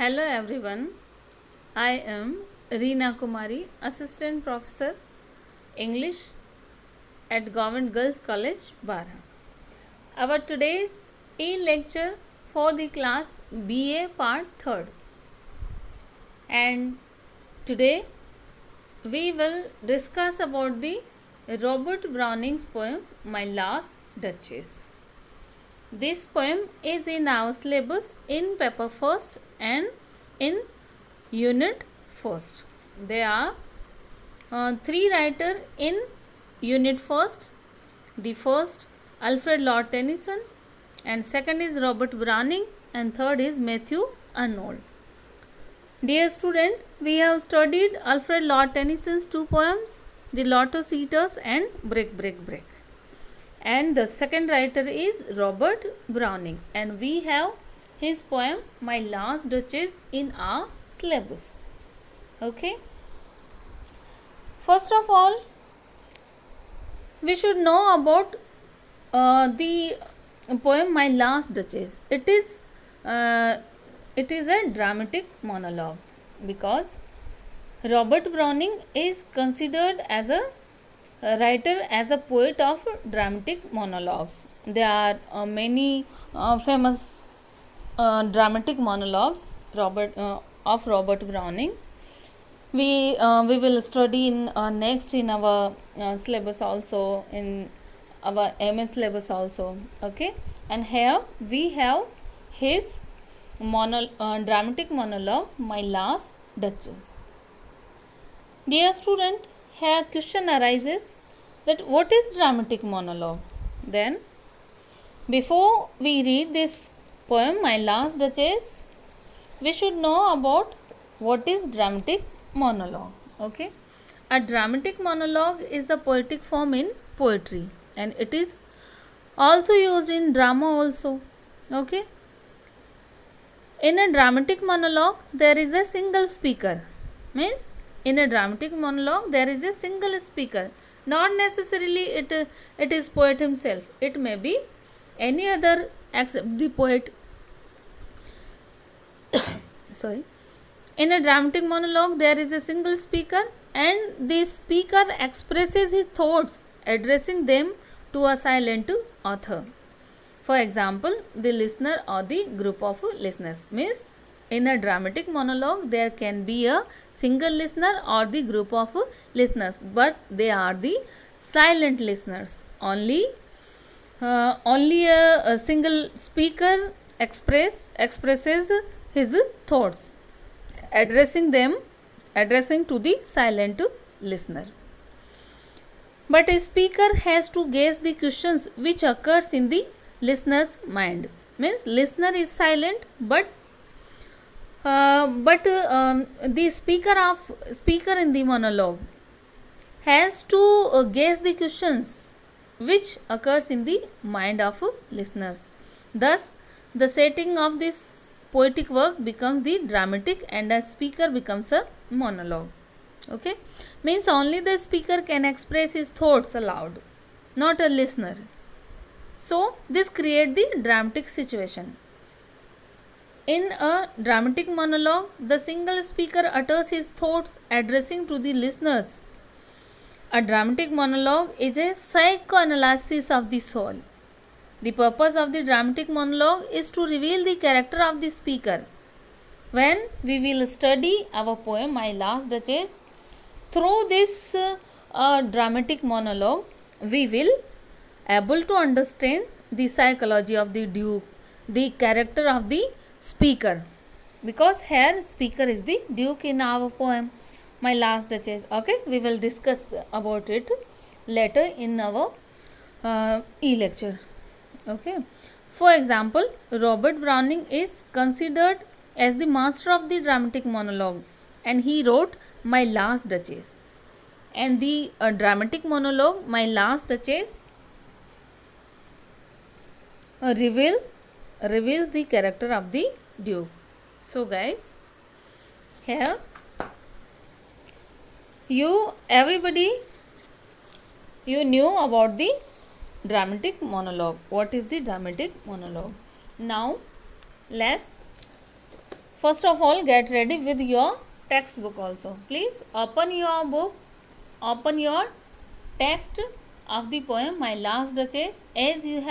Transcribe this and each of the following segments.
Hello everyone, I am Reena Kumari, Assistant Professor English at Government Girls College, Bara. Our today's e-lecture for the class BA Part 3rd, and today we will discuss about the Robert Browning's poem My Last Duchess. This poem is in our syllabus in paper first and in unit first. There are three writers in unit first. The first Alfred Lord Tennyson, and second is Robert Browning, and third is Matthew Arnold. Dear student, we have studied Alfred Lord Tennyson's two poems, The Lotus Eaters and Break Break Break. And the second writer is Robert Browning, and we have his poem My Last Duchess in our syllabus. Okay. First of all, we should know about the poem My Last Duchess. It is a dramatic monologue because Robert Browning is considered as a writer, as a poet of dramatic monologues. There are many famous dramatic monologues of Robert Browning. We will study in next in our syllabus also, in our MS syllabus also. Okay, and here we have his dramatic monologue My Last Duchess. Dear student, here question arises that what is dramatic monologue? Then before we read this poem My Last Duchess, we should know about what is dramatic monologue. Okay, a dramatic monologue is a poetic form in poetry, and it is also used in drama also. Okay, in a dramatic monologue there is a single speaker, means in a dramatic monologue there is a single speaker, not necessarily it is poet himself, it may be any other except the poet. Sorry. In a dramatic monologue there is a single speaker, and the speaker expresses his thoughts, addressing them to a silent author. For example, the listener or the group of listeners, means in a dramatic monologue there can be a single listener or the group of listeners, but they are the silent listeners. Only a single speaker expresses his thoughts, addressing to the silent listener. But a speaker has to guess the questions which occurs in the listener's mind. Means listener is silent, but the speaker in the monologue has to guess the questions which occurs in the mind of listeners. Thus, the setting of this poetic work becomes the dramatic, and a speaker becomes a monologue. Okay, means only the speaker can express his thoughts aloud, not a listener. So this creates the dramatic situation. In a dramatic monologue, the single speaker utters his thoughts, addressing to the listeners. A dramatic monologue is a psychoanalysis of the soul. The purpose of the dramatic monologue is to reveal the character of the speaker. When we will study our poem My Last Duchess, through this dramatic monologue, we will able to understand the psychology of the duke, the character of the speaker, because here speaker is the duke in our poem My Last Duchess. Okay, we will discuss about it later in our e-lecture. Okay, for example, Robert Browning is considered as the master of the dramatic monologue, and he wrote My Last Duchess. And the dramatic monologue My Last Duchess reveals the character of the duke. So guys, here everybody knew about the dramatic monologue. What is the dramatic monologue? Now let's First of all, get ready with your textbook also. Please open your books, open your text of the poem My Last Duchess, as you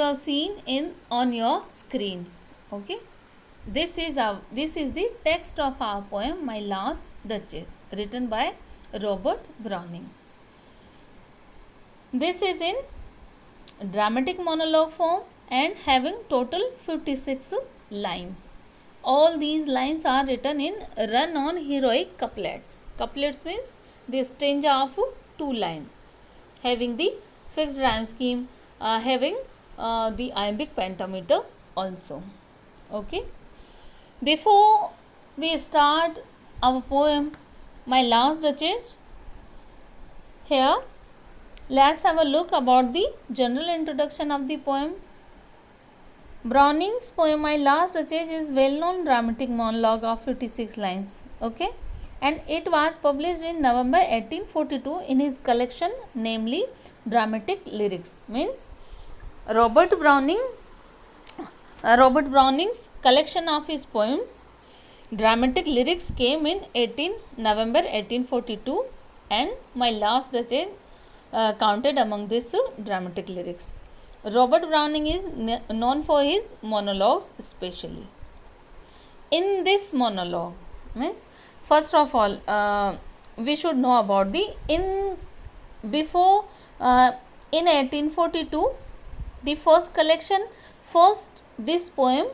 have seen in on your screen. Okay, this is the text of our poem My Last Duchess, written by Robert Browning. This is in dramatic monologue form and having total 56 lines. All these lines are written in run on heroic couplets. Couplets means the stanza of two lines, having the fixed rhyme scheme, having the iambic pentameter also. Okay. Before we start our poem My Last Duchess, here let's have a look about the general introduction of the poem. Browning's poem My Last Duchess is well-known dramatic monologue of 56 lines. Okay, and it was published in November 1842 in his collection, namely Dramatic Lyrics. Means Robert Browning's collection of his poems, Dramatic Lyrics, came in November 1842, and My Last Duchess counted among these dramatic lyrics. Robert Browning is known for his monologues especially. In this monologue, means first of all, we should know about the before in 1842, the first collection, this poem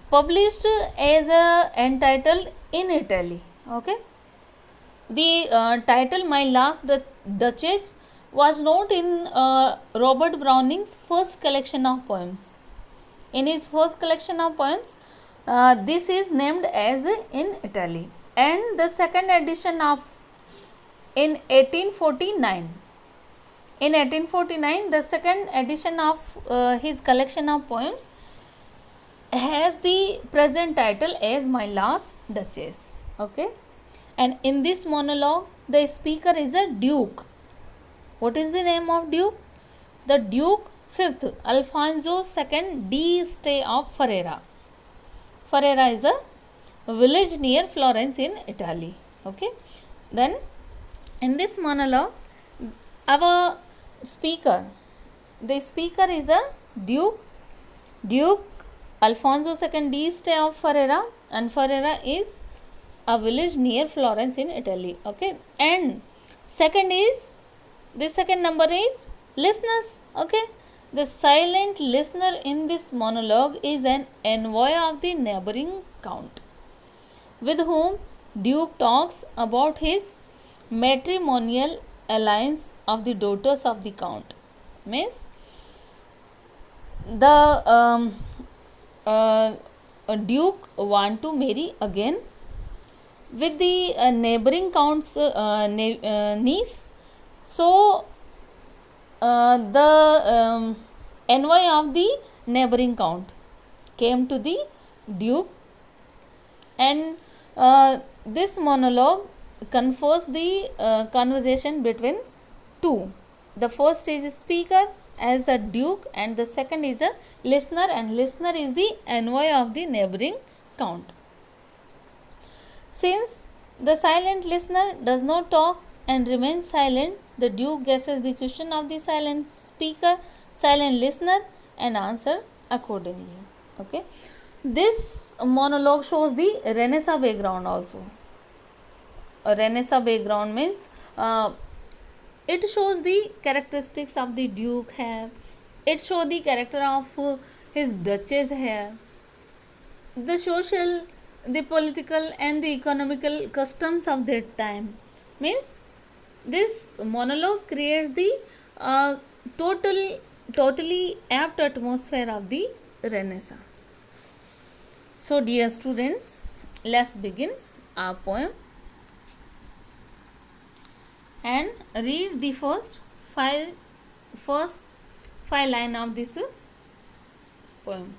published as entitled In Italy. Okay, the title My Last Duchess was not in Robert Browning's first collection of poems. In his first collection of poems, this is named as In Italy, and the second edition of in 1849. In 1849, the second edition of his collection of poems has the present title as My Last Duchess. Okay, and in this monologue, the speaker is a duke. What is the name of duke? The Duke Fifth Alfonso II d'Este of Ferrara. Ferrara is a village near Florence in Italy. Okay. Then in this monologue, our speaker, the speaker is a Duke Alfonso II d'Este of Ferrara, and Ferrara is a village near Florence in Italy. Okay. And the second number is listeners. Okay, the silent listener in this monologue is an envoy of the neighboring count, with whom Duke talks about his matrimonial alliance of the daughters of the count. Means the Duke want to marry again with the neighboring count's niece. So the envoy of the neighboring count came to the Duke, and this monologue confers the conversation between two. The first is a speaker as a duke, and the second is a listener, and listener is the envoy of the neighboring count. Since the silent listener does not talk and remains silent, the Duke guesses the question of the silent speaker, silent listener, and answer accordingly. Okay. This monologue shows the Renaissance background also. A Renaissance background means it shows the characteristics of the Duke have. It shows the character of his Duchess here. The social, the political, and the economical customs of that time. Means this monologue creates the totally apt atmosphere of the Renaissance. So, dear students, let's begin our poem and read the first five lines of this poem.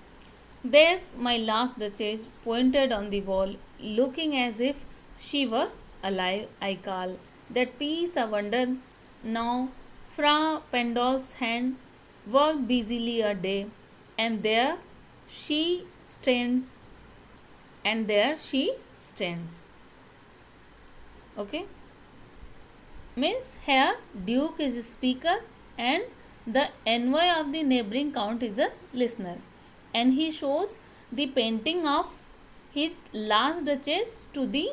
There's my last Duchess pointed on the wall, looking as if she were alive. I call that piece a wonder. Now, Fra Pandolf's hand worked busily a day, and there she stands, and there she stands. Okay, means here Duke is a speaker and the envoy of the neighboring count is a listener, and he shows the painting of his last duchess to the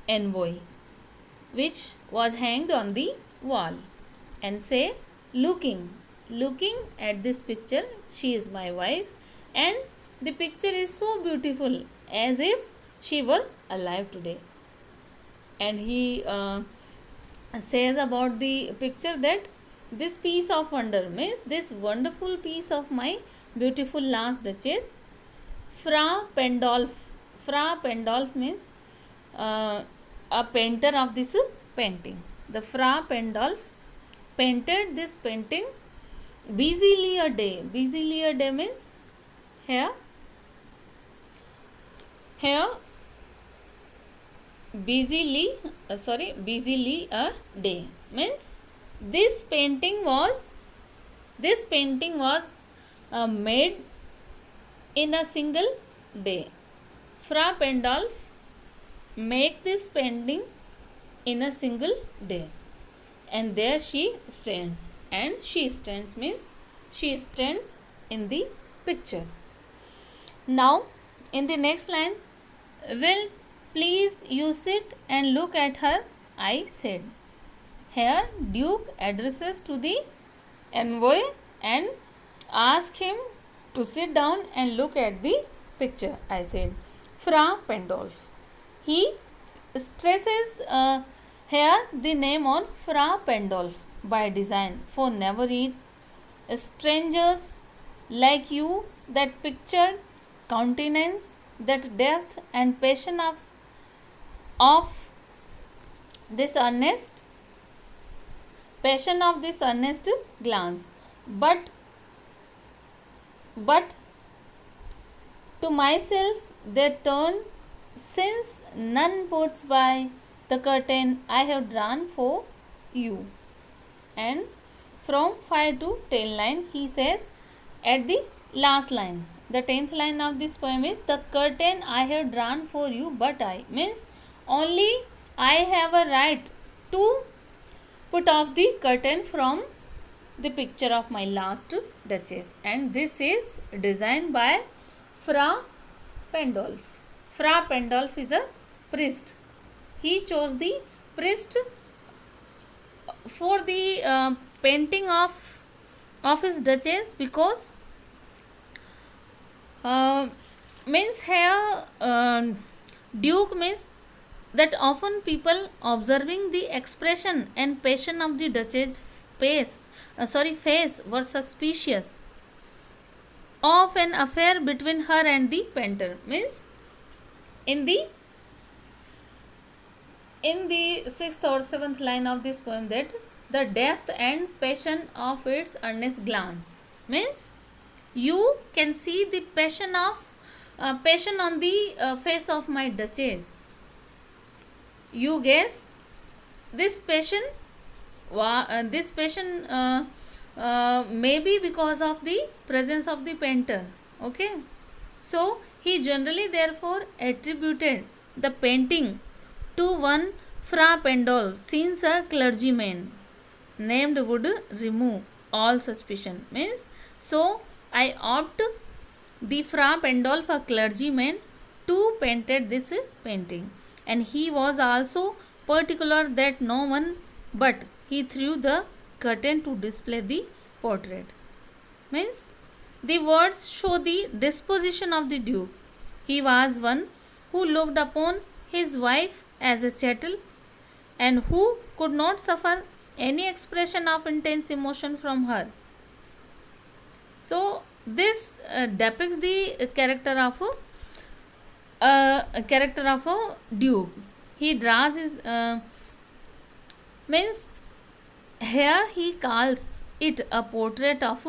envoy, which was hanged on the wall, and say, looking at this picture, she is my wife, and the picture is so beautiful as if she were alive today. And he says about the picture that this piece of wonder, means this wonderful piece of my beautiful last duchess, Fra Pendolf. Fra Pendolf means a painter of this painting. The Fra Pendolf painted this painting busily a day. Busily a day means here busily a day means this painting was made in a single day. Fra Pendolf make this painting in a single day, and there she stands, and she stands means she stands in the picture. Now in the next line, will please you sit and look at her, I said. Here Duke addresses to the envoy and ask him to sit down and look at the picture, I said. Fra Pendolf. He stresses here the name on Fra Pendolf by design, for never read strangers like you that pictured countenance, that depth and passion of this earnest glance, but to myself they turn, since none puts by the curtain I have drawn for you. And from 5 to 10 line he says at the last line, the 10th line of this poem is, the curtain I have drawn for you, but I, means only I have a right to put off the curtain from the picture of my last duchess. And this is designed by Fra Pendolf. Fra Pendolf is a priest. He chose the priest for the painting of his duchess, because means here Duke means that often people observing the expression and passion of the duchess face were suspicious of an affair between her and the painter. Means in the 6th or 7th line of this poem, that the depth and passion of its earnest glance, means you can see the passion on the face of my duchess. You guess this passion may be because of the presence of the painter. Okay, so he generally therefore attributed the painting to one Fra Pendolf, since a clergyman named would remove all suspicion. Means, so I opt the Fra Pendolf, a clergyman, to painted this painting, and he was also particular that no one but he threw the curtain to display the portrait. Means the words show the disposition of the Duke. He was one who looked upon his wife as a chattel, and who could not suffer any expression of intense emotion from her. So this depicts the character of a Duke. He draws his means here he calls it a portrait of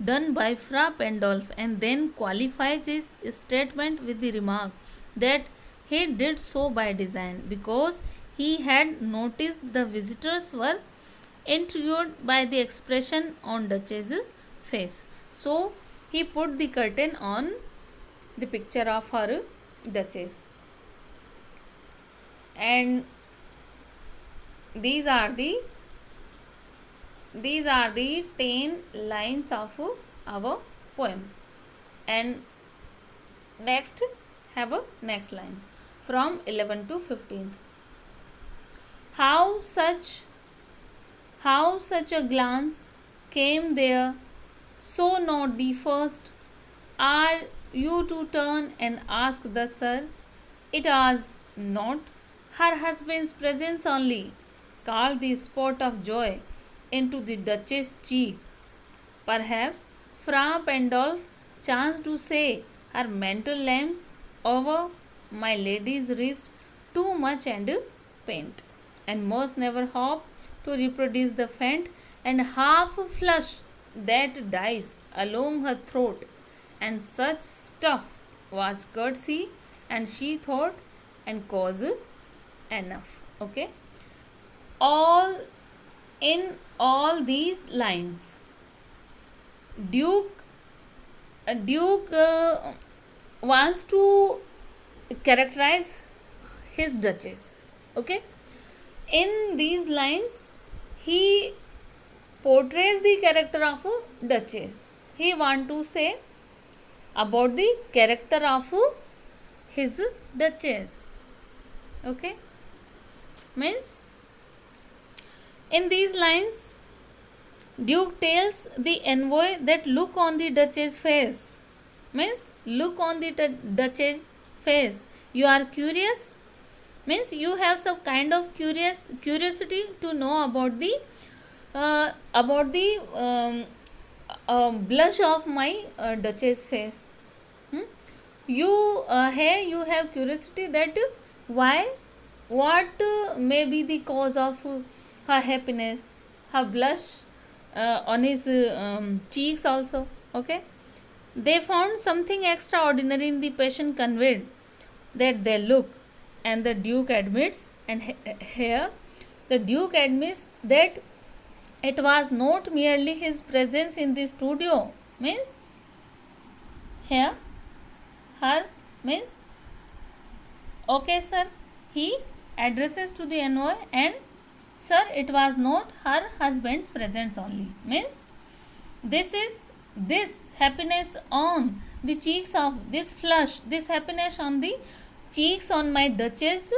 done by Fra Pendolf, and then qualifies his statement with the remark that he did so by design, because he had noticed the visitors were intrigued by the expression on Duchess's face. So he put the curtain on the picture of her duchess. And these are the 10 lines of our poem. And next, have a next line from 11 to 15. How such a glance came there, so not the first. Are you to turn and ask the sir? It was not her husband's presence only, called the spot of joy into the Duchess's cheeks. Perhaps Fra Pandolf chanced to say her mental lamps over my lady's wrist too much and paint, and must never hope to reproduce the faint and half flush that dies along her throat, and such stuff was courtesy, and she thought and cause enough. Okay, all in all these lines, Duke wants to characterize his duchess. Okay, in these lines, he portrays the character of a duchess. He want to say about the character of his duchess. Okay, means in these lines, Duke tells the envoy that look on the duchess' face. Means look on the duchess' face. You are curious. Means you have some kind of curiosity to know about the blush of my duchess' face. You here you have curiosity that why, what may be the cause of her happiness, her blush on his cheeks also. Okay, they found something extraordinary in the passion conveyed that they look, and the Duke admits, and here the Duke admits that it was not merely his presence in the studio. Means here her means, okay sir, he addresses to the envoy, and sir, it was not her husband's presence only. Means this happiness on the cheeks of this flush, this happiness on the cheeks on my duchess,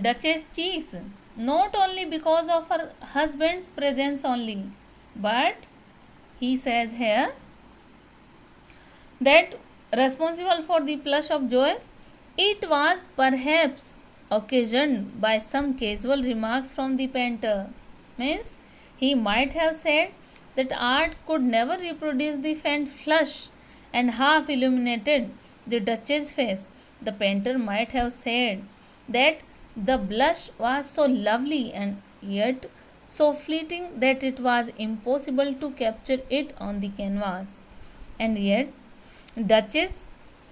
duchess cheeks, not only because of her husband's presence only, but he says here that responsible for the blush of joy, it was perhaps occasioned by some casual remarks from the painter. Means he might have said that art could never reproduce the faint flush and half illuminated the duchess' face. The painter might have said that the blush was so lovely and yet so fleeting that it was impossible to capture it on the canvas. And yet Duchess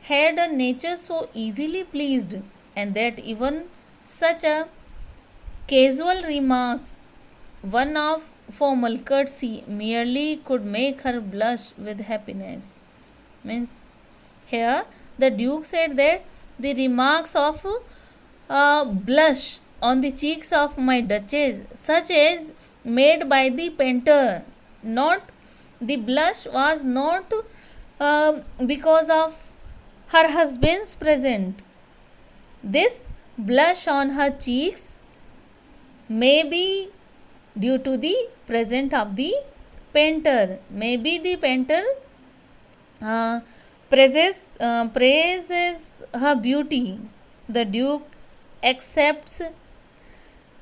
had a nature so easily pleased, and that even such a casual remarks, one of formal courtesy, merely could make her blush with happiness. Means here the Duke said that the remarks of blush on the cheeks of my duchess, such as made by the painter, not the blush was not because of her husband's present. This blush on her cheeks may be due to the presence of the painter. Maybe the painter praises her beauty. The Duke accepts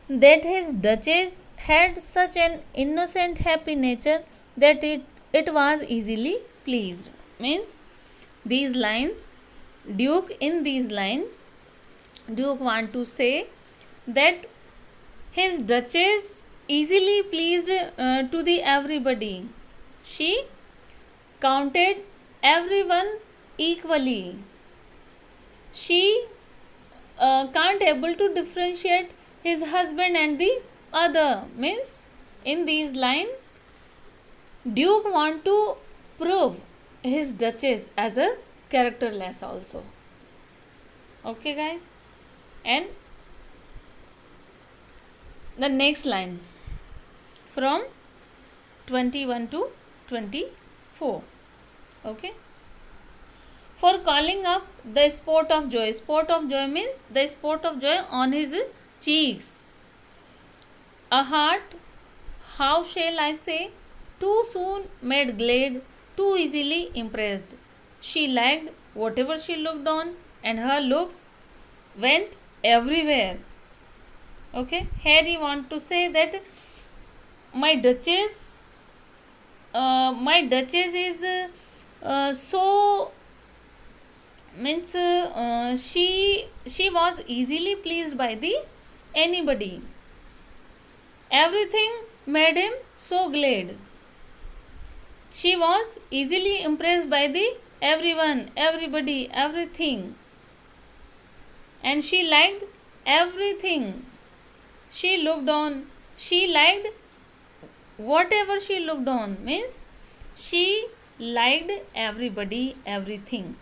that his duchess had such an innocent, happy nature that it was easily pleased. Means these lines, in these lines, Duke want to say that his duchess easily pleased to the everybody. She counted everyone equally. She can't able to differentiate his husband and the other. Means in these line, Duke want to prove his duchess as a characterless also. Okay, guys. And the next line from 21 to 24. Okay. For calling up the spot of joy. Spot of joy means the spot of joy on his cheeks. A heart, how shall I say, too soon made glad, too easily impressed. She liked whatever she looked on, and her looks went everywhere. Okay, here he want to say that my duchess, is so means she was easily pleased by the anybody. Everything made him so glad. She was easily impressed by the everyone, everybody, everything, and she liked everything she looked on. She liked whatever she looked on, means she liked everybody, everything.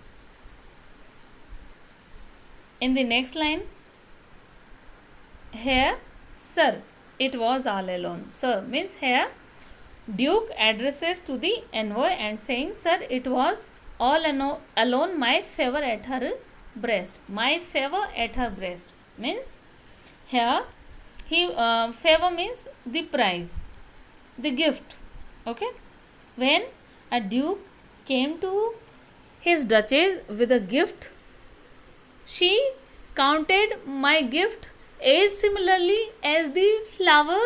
In the next line, here, sir, it was all alone. Sir means here Duke addresses to the envoy and saying, sir, it was all alone, my favor at her breast. My favor at her breast means here he favor means the prize, the gift. Okay, when a duke came to his duchess with a gift, she counted my gift as similarly as the flower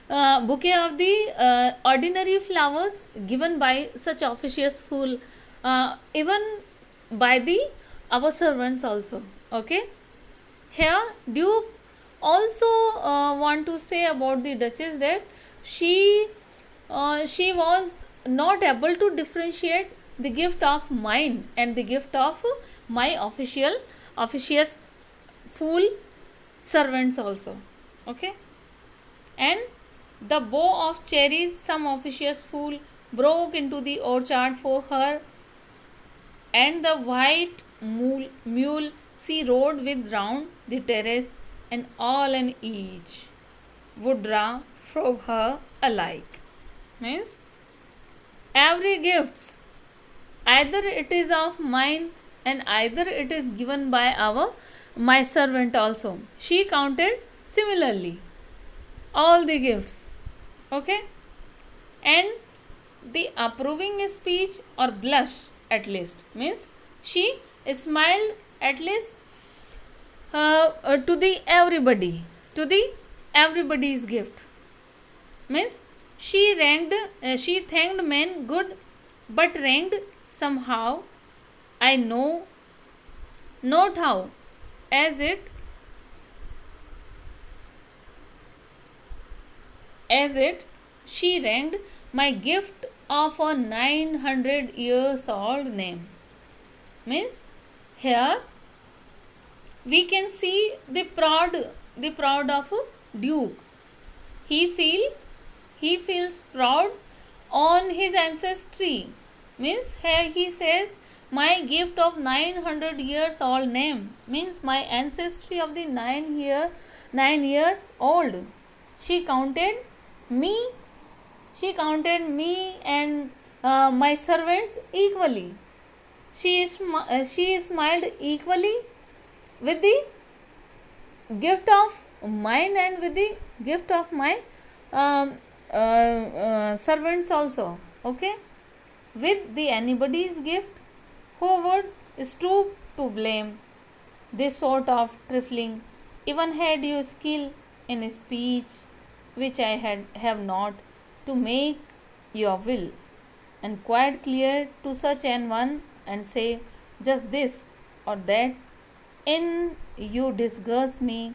bouquet of the ordinary flowers given by such officious fool, even by the our servants also. Okay, here duke also want to say about the duchess that she was not able to differentiate the gift of mine and the gift of my officious fool servants also. Okay, and the bough of cherries some officious fool broke into the orchard for her, and the white mule she rode with round the terrace, and all and each would draw from her alike. Means every gift, either it is of mine and either it is given by my servant also. She counted similarly all the gifts. Okay, and the approving speech or blush at least means she smiled at least to the everybody's gift, means she thanked men good but ranked somehow, I know not how, as it she ranked my gift of a 900 years old name. Means here we can see the proud of duke. He feels proud on his ancestry. Means here he says my gift of 900 years old name, means my ancestry of the 9 years old. She counted me and my servants equally. She smiled equally with the gift of mine and with the gift of my servants also. Okay, with the anybody's gift, who would stoop to blame this sort of trifling, even had you skill in speech which I have not, to make your will, and quite clear to such an one, and say just this or that, in you disgust me,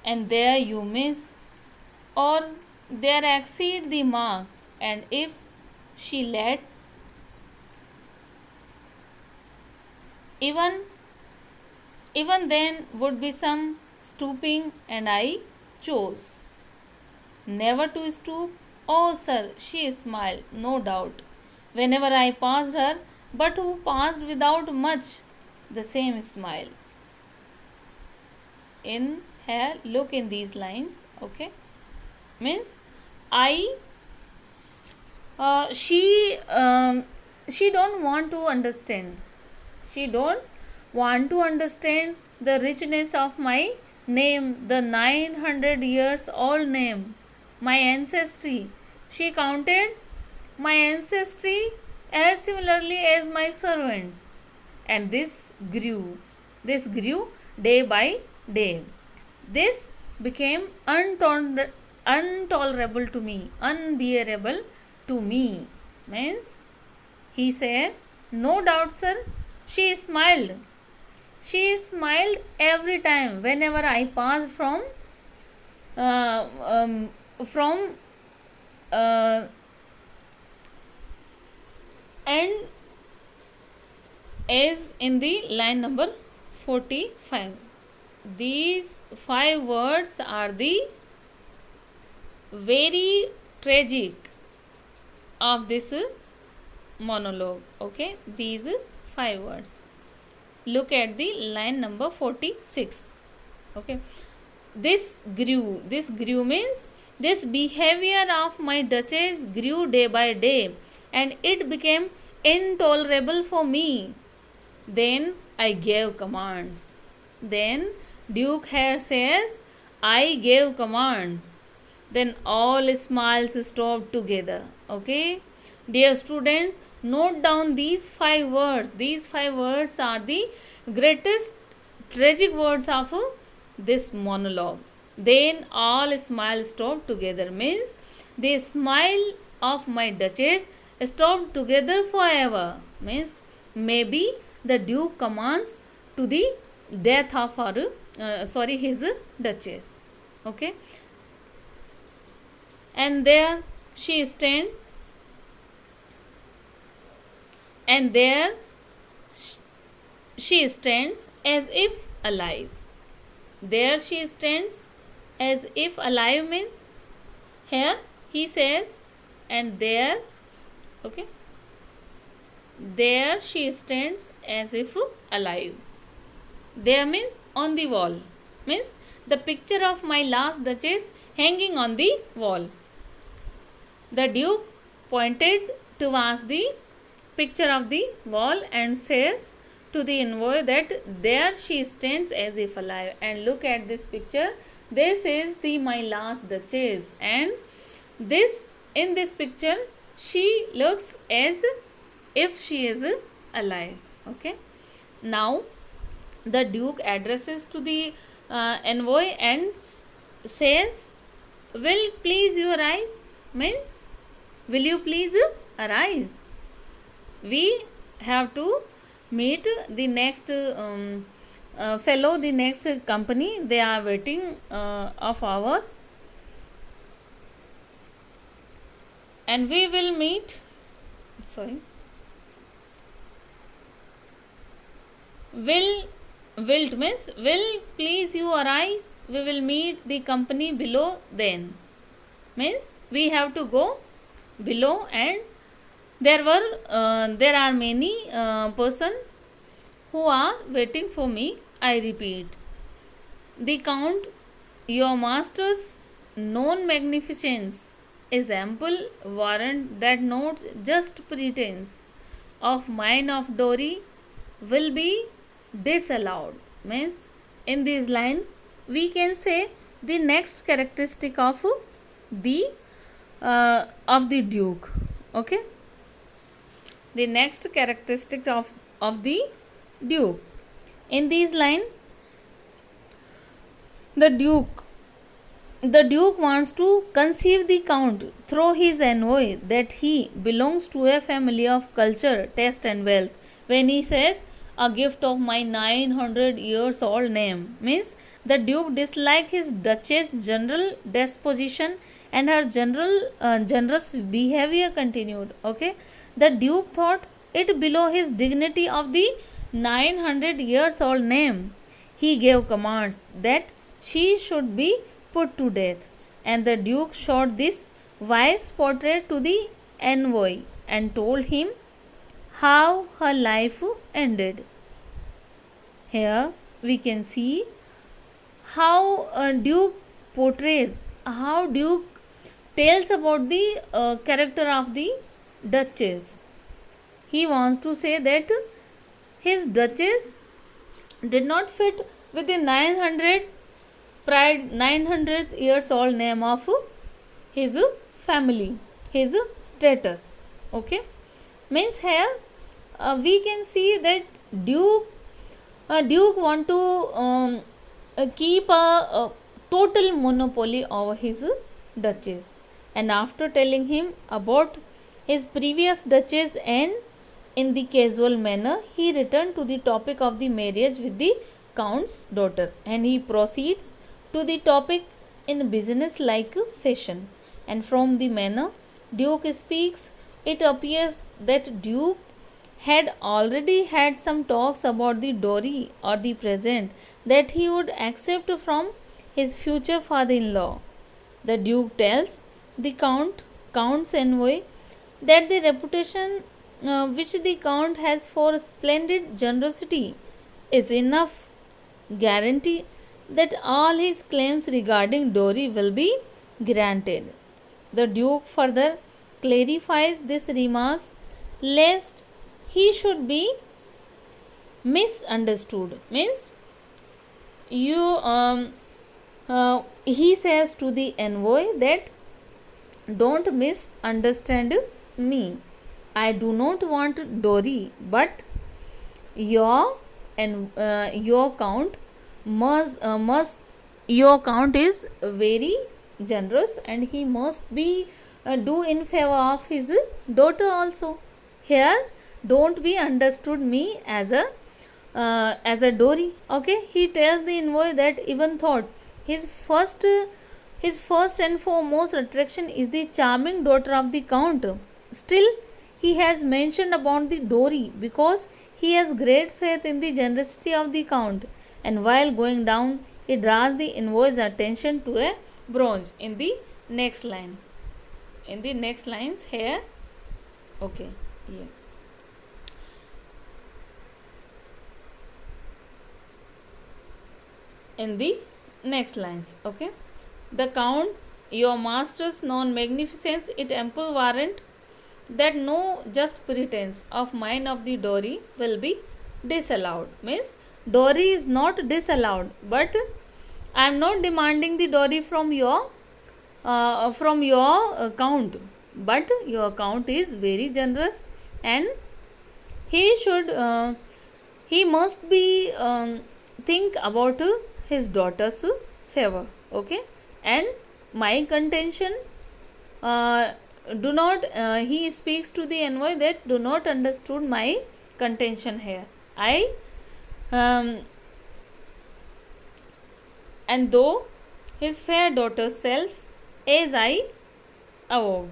and there you miss, or there exceed the mark, and if she let, even then would be some stooping, and I chose never to stoop. Oh, sir, she smiled, no doubt, whenever I passed her, but who passed without much the same smile. In here, look in these lines, okay? Means I she don't want to understand. She don't want to understand the richness of my name, the 900 years old name, my ancestry. She counted my ancestry as similarly as my servants. And this grew day by day. This became intolerable to me, unbearable to me. Means he said, no doubt, sir. She smiled. She smiled every time whenever I passed uh, um, from uh, and as in the line number 45. These 5 words are the very tragic of this monologue. Okay, these 5 words. Look at the line number 46. Okay, this grew means this behavior of my duchess grew day by day, and it became intolerable for me. Then I gave commands. Then Duke Hare says, I gave commands. Then all smiles stopped together. Okay, dear student, note down these 5 words. These 5 words are the greatest tragic words of this monologue. Then all smiles stopped together means the smile of my duchess stopped together forever. Means maybe the duke commands to the death of her his duchess. Okay, and there she stands, and there she stands as if alive. There she stands as if alive means here he says, and there, okay, there she stands as if alive. There means on the wall, means the picture of my last duchess hanging on the wall. The duke pointed towards the picture of the wall and says to the envoy that there she stands as if alive. And look at this picture. This is the my last duchess, and this in this picture she looks as if she is alive. Okay. Now the duke addresses to the envoy and says, will please you arise? Means will you please arise? We have to meet the next fellow, the next company. They are waiting of ours, and we will meet. Sorry. Wilt means will please you arise? We will meet the company below then. Means we have to go below, and there are many person who are waiting for me. I repeat, the count, your master's known magnificence is ample warrant that not just pretense of mine of Dory will be disallowed. Means in this line we can say the next characteristic of the duke. Okay, the next characteristic of the duke. In this line, the duke wants to conceive the count through his envoy that he belongs to a family of culture, taste and wealth. When he says a gift of my 900 years old name, means the duke disliked his duchess' general disposition, and her generous behavior continued. Okay, the duke thought it below his dignity of the 900 years old name. He gave commands that she should be put to death, and the duke showed this wife's portrait to the envoy. and told him how her life ended. Here we can see how Duke portrays, how Duke tells about the character of the Duchess. He wants to say that his Duchess did not fit with the 900 years old name of his family, his status. Okay, means here we can see that Duke want to keep a total monopoly over his duchess, and after telling him about his previous duchess and in the casual manner, he returned to the topic of the marriage with the count's daughter, and he proceeds to the topic in business like fashion. And from the manner Duke speaks, it appears that Duke had already had some talks about the dowry or the present that he would accept from his future father-in-law. The Duke tells the Count's envoy, that the reputation which the Count has for splendid generosity is enough guarantee that all his claims regarding dowry will be granted. The Duke further clarifies these remarks lest he should be misunderstood. Means you he says to the envoy that don't misunderstand me. I do not want dowry, but your and your count must your count is very generous, and he must be do in favor of his daughter also. Here don't be understood me as a dowry. Okay, he tells the envoy that even thought his first his first and foremost attraction is the charming daughter of the count. Still, he has mentioned about the dowry because he has great faith in the generosity of the count. And while going down, he draws the envoy's attention to a bronze in the next line. In the next lines here, okay, yeah. In the next lines, okay. The counts, your master's known magnificence, it ample warrant that no just pretense of mine of the dowry will be disallowed. Means dowry is not disallowed, but I am not demanding the dowry from your count, but your count is very generous, and he should he must be think about his daughter's favor. Okay, and my contention do not he speaks to the envoy that do not understood my contention here. I and though his fair daughter's self, as I avowed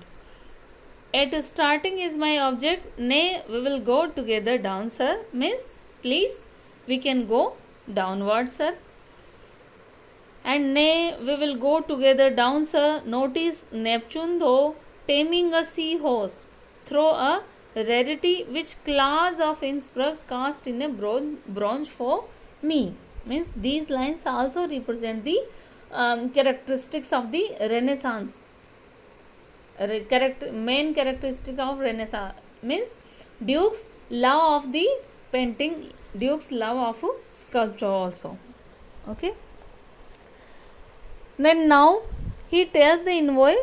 at starting is my object, nay we will go together down, sir. Means please we can go downward, sir. And nay we will go together down, sir. Notice Neptune though taming a sea horse through a rarity which Claus of Innsbruck cast in a bronze for me. Means these lines also represent the characteristics of the Renaissance. Main characteristic of Renaissance means Duke's love of the painting, Duke's love of sculpture also. Okay. Then now he tells the envoy,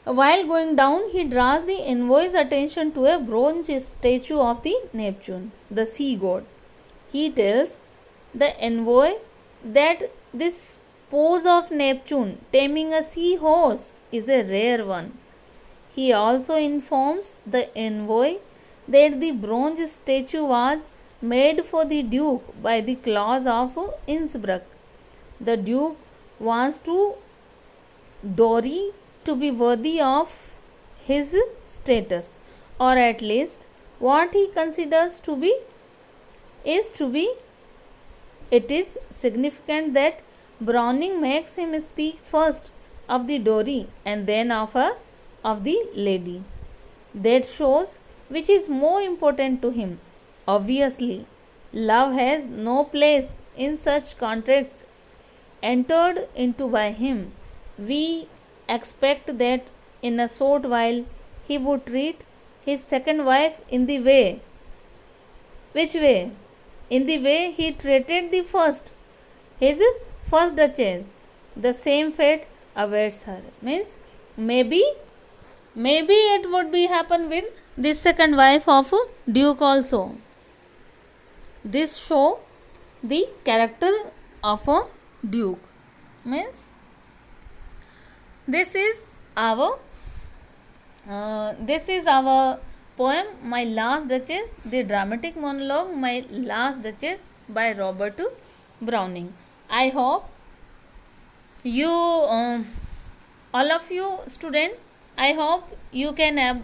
while going down, he draws the envoy's attention to a bronze statue of the Neptune, the sea god. He tells the envoy that this pose of Neptune taming a sea horse is a rare one. He also informs the envoy that the bronze statue was made for the Duke by the Claus of Innsbruck. The Duke wants to dowry to be worthy of his status, or at least what he considers to be is to be. It is significant that Browning makes him speak first of the dowry and then of a of the lady. That shows which is more important to him. Obviously, love has no place in such contracts entered into by him. We expect that in a short while he would treat his second wife in the way. Which way? In the way he treated the first, his first duchess. The same fate awaits her. Means maybe it would be happen with the second wife of Duke also. This show the character of a Duke. Means this is our poem My Last Duchess, the dramatic monologue My Last Duchess by Robert Browning. I hope you all of you student, I hope you can have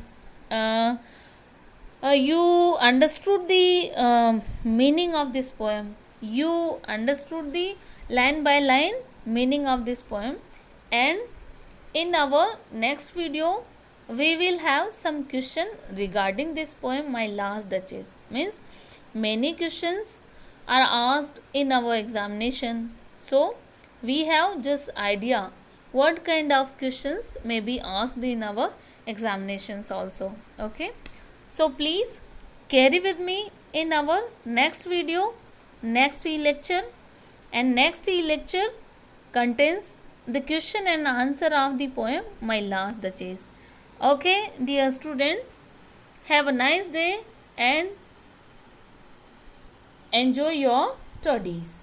you understood the meaning of this poem. You understood the line by line meaning of this poem, and in our next video we will have some question regarding this poem My Last Duchess. Means many questions are asked in our examination, so we have just idea what kind of questions may be asked in our examinations also. Okay, so please carry with me in our next video, next e-lecture, and next e-lecture contains the question and answer of the poem My Last Duchess. Okay, dear students, have a nice day and enjoy your studies.